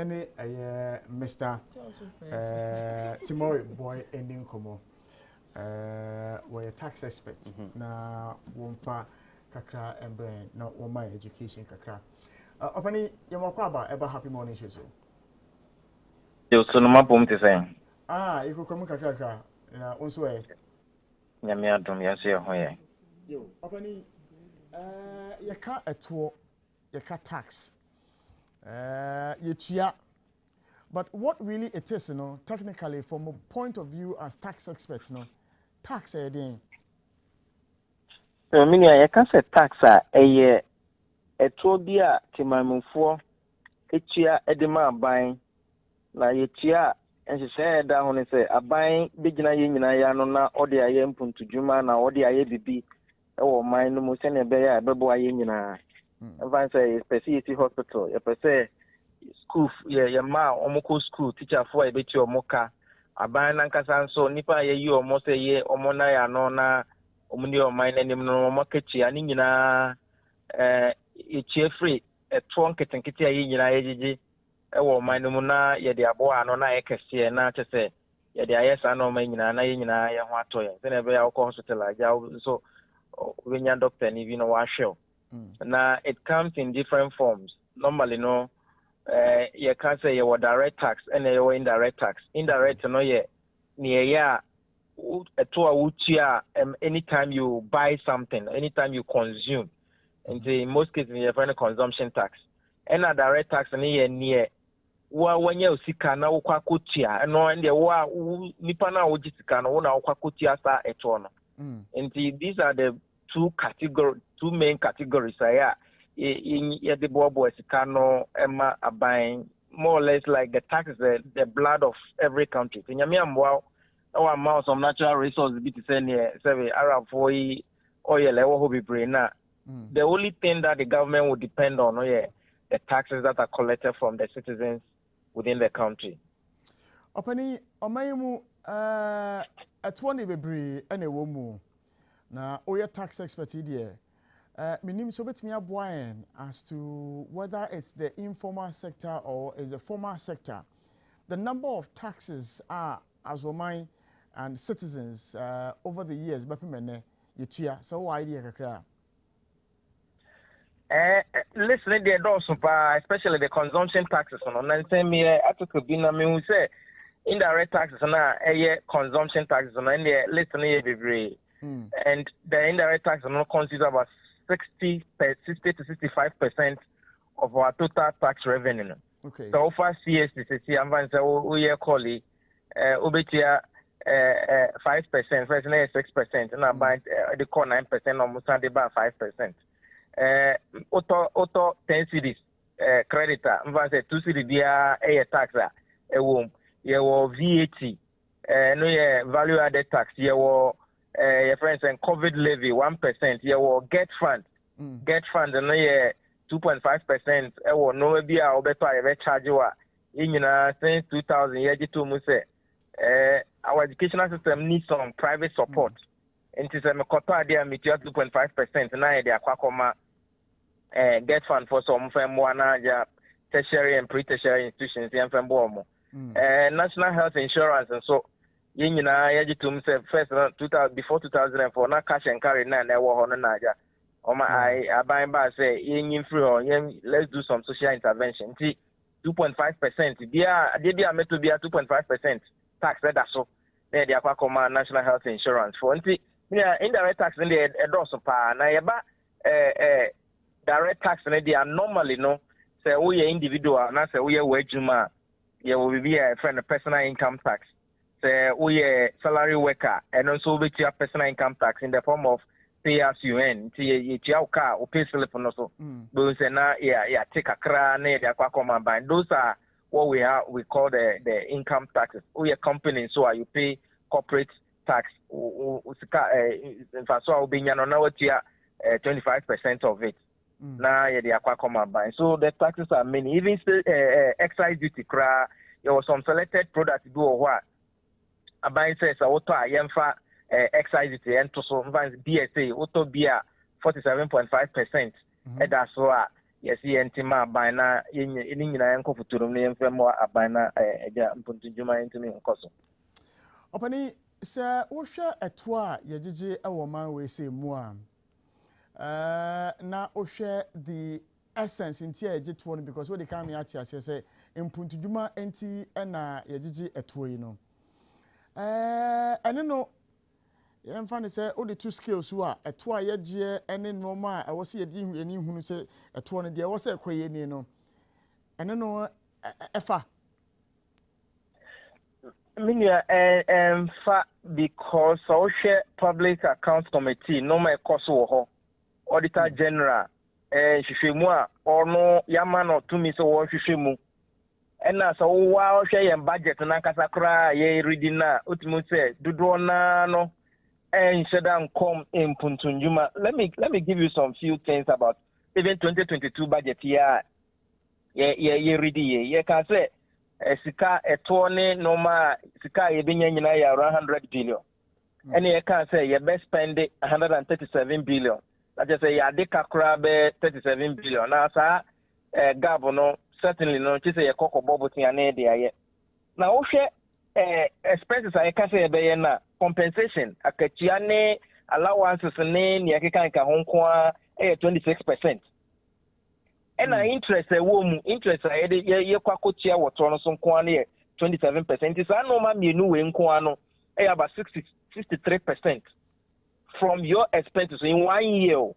Any Mr. Nii Boi ending komo. We a tax expert na wonfa kakra embrain na woma education kakra. Opani yamokwa aba eba happy morning show so. Yo so no mapom te sen. You come kakra na onso e. Nyame adom ya se ho ye. Yo, opani yaka eto yaka tax. Yetua. But what really it is, technically, from a point of view as tax experts, tax again. So mini ya ka se tax a eye eto bi a timamufo etua edema aban na yetua enhyehyɛ da ho ne sɛ aban begina ye nyina ya no na ɔde ayɛ mpuntudwuma na ɔde ayɛ bibi ɛwɔ man no mu sɛ ne bɛyɛ a bɛbɔ ayɛ nyina. Ɛvan sɛ specialty hospital yɛpɛ school ye ma omoko school teacher for e beti omoka aban nankasa nso nipa ye yi omo se ye omo na ya no na omuni oman nanim no omo kechia ni nyina echie free eto nketenkete ye nyina ye gigi e wo oman no mu na ye de abo ano na ye kese na kyese ye de ayesa na oman nyina na ye nyina ye ho atoye se na be ya ko hospital aja so we nya doctor ni bi no wa hwe na it comes in different forms normally no you can say you direct tax and you indirect tax. Indirect no ye near anytime you buy something, anytime you consume. And in most cases you have consumption tax. And a direct tax near when you see kana ukwa kutia and no and the nipana ujitika no na ukwa kutia sa etono. And these are the two main categories in the bobo sikano emma abine more or less like the tax the blood of every country. In Yamiam our amount of natural resources be to send here Arab for oil level be brain. The only thing that the government would depend on the taxes that are collected from the citizens within the country. Opani omayemu atwoni bebre ene wo mu na oya tax expert here. Minim so betimi aboaen as to whether it's the informal sector or is the formal sector. The number of taxes are as Oman and citizens over the years bepemene yetua so why idea kakra. Listen, they don't especially the consumption taxes on and say me article be na me who say indirect taxes na consumption taxes on and listen here and the indirect taxes no consider about 60 to 65% of our total tax revenue. Okay. So far CSTC I'm going to say we call it ubetia 5%, first 6%, and about the core 9% almost about 5%. Auto 10 cities creditor I'm going to say 2 cities dia a tax womb your VAT no value added tax your friends and COVID levy 1%. You get fund, and no 2.5%. No be a better charge you since 2000 years to say our educational system needs some private support. And it is a quota there with 2.5%. Now they are get fund for some tertiary and pre-tertiary institutions. National health insurance and so. First before 2004 na cash and carry na ewo ho na aja I buy by say yin free let's do some social intervention 2.5% bia meto bia 2.5% tax that so na dey akwa national health insurance for indirect tax in the edoso pa na yeba direct tax na dey normally no say we individual na say we wejuma ye will be a friend personal income tax. We a salary worker and also we pay personal income tax in the form of pay as you earn. You car or pay slip on also. Those na take a crown by. Those are what we call the income taxes. We a company so you pay corporate tax. In fact, so being now 25% of it. Now by. So the taxes are many. Even excise duty there was some selected products do or what. Aban says auto yemfa excise duty and to so BSA auto beer 47.5%. That's why yes yentima abana yenye ni nyina yenko futurum ne yemfa mo abana eja mpuntunjuma yentimi nkoso opani se wohwe eto a yegege ewo man we se mu a na wohwe the essence nti a yege to no because we dey come here tia say mpuntunjuma enti na yegege eto yi no ene no yemfa ne say o the two skills wa eto a yege ene normal a wo se yedi eni hunu say eto no de wo se ekoye ni no ene no efa Minya fa because social public accounts committee no my cost wo auditor general hwehwemu a ono yama no tumi so wo hwehwemu ena so wa hwe yen budget na kasa kra ye reading na otimu say dodo na no sheda come in puntunjuma. Let me give you some few things about even 2022 budget year ye reading ye can say sika etone normal sika ye binya nyina ya around 100 billion and ye can say ye best spend 137 billion that just say ya de kakra be 37 billion na sa gap no certainly no chi say ye kokobo botia na de aye na wo hwe expenses I can say be na compensation akachia ne allowances ne ne akeka ka honko a 26%. And interest interest ye kwakotia woto no so nko na 27%. Is normal mienu we nko ano about 63% from your expenses in 1 year.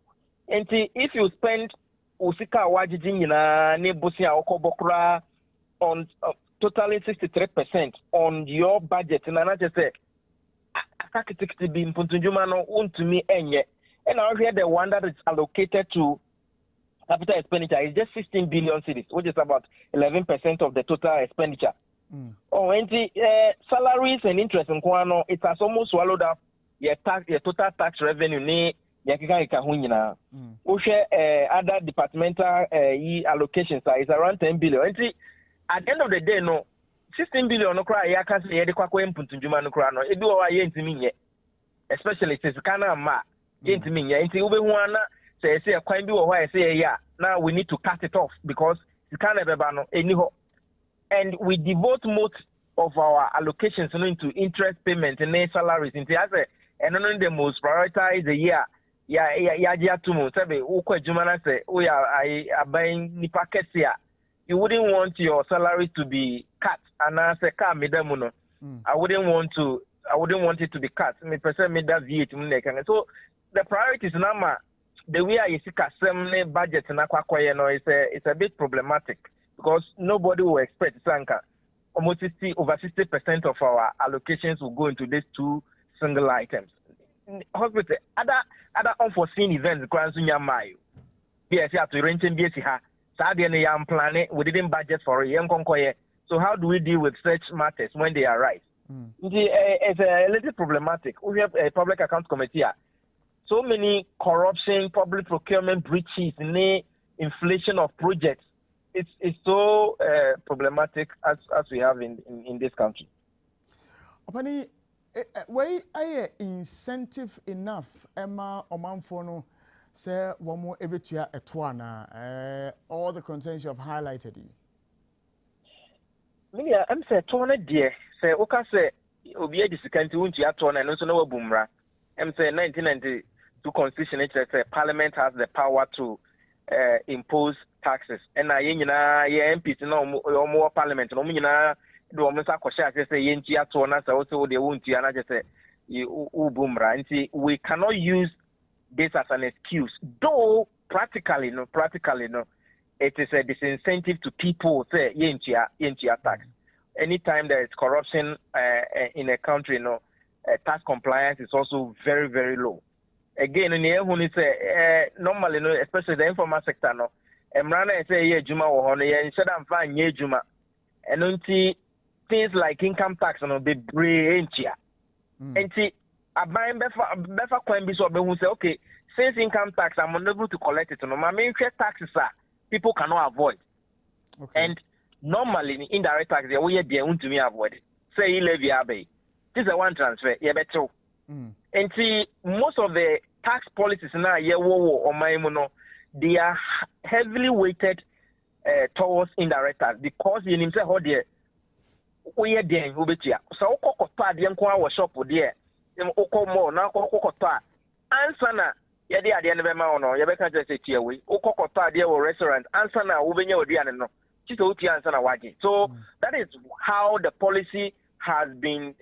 And if you spend usika wajiji nyina ne bosi a okobokra on totally 63% on your budget na na just say akakitikiti bi mpuntunjuma no untumi enye. And I hear the one that is allocated to capital expenditure is just 16 billion cedis, which is about 11% of the total expenditure. Oh, and salaries and interest in Kwano, it has almost swallowed up your total tax revenue. Ne yakika hunyina. Other departmental allocations is around 10 billion. And at the end of the day, no 16 billion no cry. Yaka say yedi kwa mpuntunjuma no cry no. Edu wa yentimi especially Tezkana ma yentimi nye. Enti ube huana. Say a quite do why I say yeah now we need to cut it off because you can't ever anyhow and we devote most of our allocations into interest payments and salaries into as and only the most prioritized the year to move say we are buying the packets here. You wouldn't want your salary to be cut and I say I wouldn't want it to be cut. Me person made that VAT so the priority is now the way I see Kasemne budget na kwakwaye no it's a bit problematic because nobody will expect Sanka almost over 60% of our allocations will go into these two single items. Hospital other unforeseen events grand sunya mayo. Yes, you have to rent in BC ha. Sadia ne yam plan we didn't budget for it. So how do we deal with such matters when they arise? It's a little problematic. We have a public account committee. So many corruption, public procurement breaches, inflation of projects. It's so problematic as we have in this country. Opani, why are incentive enough? Emma Omanfono say one more ebetua etwana. All the concerns you have highlighted. Me, I'm say tona dear. Say oka say obiye disikanti unti atwana no so no bumra. I'm say 1990. To constitution, it says Parliament has the power to impose taxes. And I MPs no more Parliament. No mean do almost a question. I say yentia to us also they won't. And I just say boomra. And we cannot use this as an excuse. Though practically no, it is a disincentive to people say yentia tax. Anytime there is corruption in a country, tax compliance is also very, very low. Again, in the when it's normally, especially the informal sector, no, Emrana say yeah, Juma or Honey, instead of fine yeah, Juma, and until things like income tax and be brave, and see, I buy better coin be so who say okay, since income tax I'm unable to collect it, no, my main taxes are people cannot avoid, and normally indirect tax they will be able to me avoid it. Say levy abe, this is a one transfer, yeah, better. And see, most of the tax policies now, or my mono, they are heavily weighted towards indirect tax because you need to hold there. We are there, Ubetia. So, Cocopa, the Unqua shop there. Oko more now, Cocopa. Answer na, Yadi at the end of the mountain, Yabeka just say, Tiawi, Okokota, dear restaurant, answer now, Ubenya or Diana. So that is how the policy has been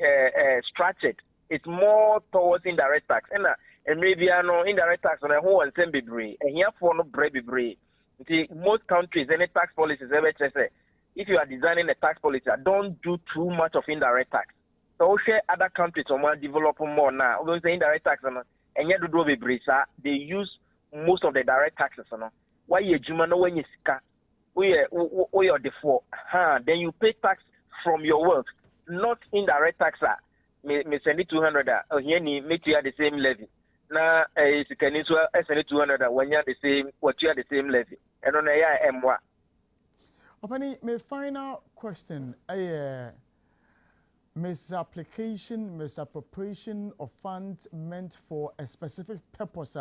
structured. It's more towards indirect tax. And maybe no indirect tax on a whole and same degree. And here for no brave degree. Most countries, any tax policies ever say, if you are designing a tax policy, don't do too much of indirect tax. So share other countries or more developing more now. Although the indirect tax and yet do they use most of the direct taxes. Why you no when you we are the four. Then you pay tax from your wealth, not indirect tax. Me send it 200. Here ni make you the same levy. Na if you can send it 200 when you are the same, what you are the same levy. And on a M1. Opani, my final question. Misapplication, misappropriation of funds meant for a specific purpose.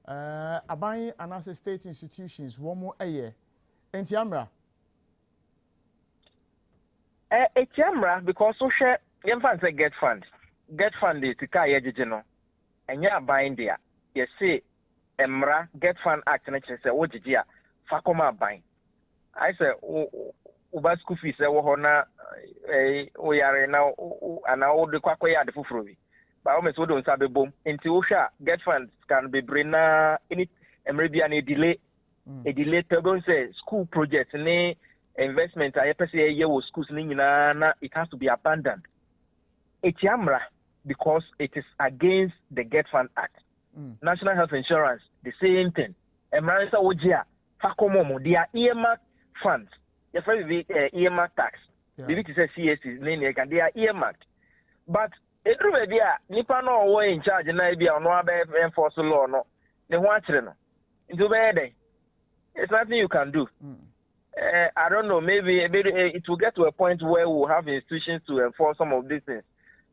Abang and as state institutions, one more a year. Entiamra. Etiamra because so share you say get fund. Get fund is to carry no. And you are buying there. You say Emra Get Fund Act and say what did you Fakoma buying? I say Uba school fees na we are now and now the Kwakoya the Fufruvi. But almost we don't have a boom. Into Usha Get funds can be bring in it and maybe a delay. A delay to say school projects and investment I say a year with schools it has to be abandoned. It's Yamra because it is against the Get Fund Act. National Health Insurance, the same thing. Emransa Ojia, Fakomomo, they are earmarked funds. The first earmarked tax. The which is a CSC, they are earmarked. But it will be a Nipano way in charge and I be on one enforce the law. No, they want to know. Into bed. It's nothing you can do. I don't know, maybe it will get to a point where we'll have institutions to enforce some of these things.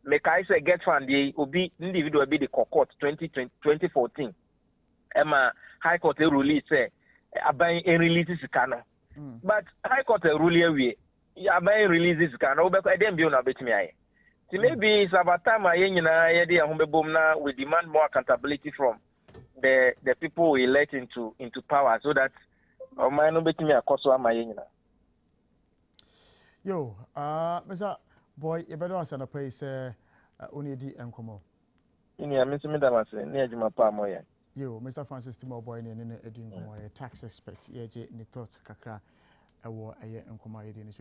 Make I say Get Fund, they will be individual be the court 2014. Emma High Court release say abang releases canon. But High Court rule we abang releases canon, but I didn't be on a bit me. Maybe it's about time we demand more accountability from the people we elect into power so that my no bet me a cost my Yo, Mr. Boy, you better answer the place Unidi and Como. In your Mr. Midamase, near Jima Pamoya. Yo, Mr. Francis Timo Boy, and a tax expert, ye, ni thoughts, Kakra, a war, a year and Comma.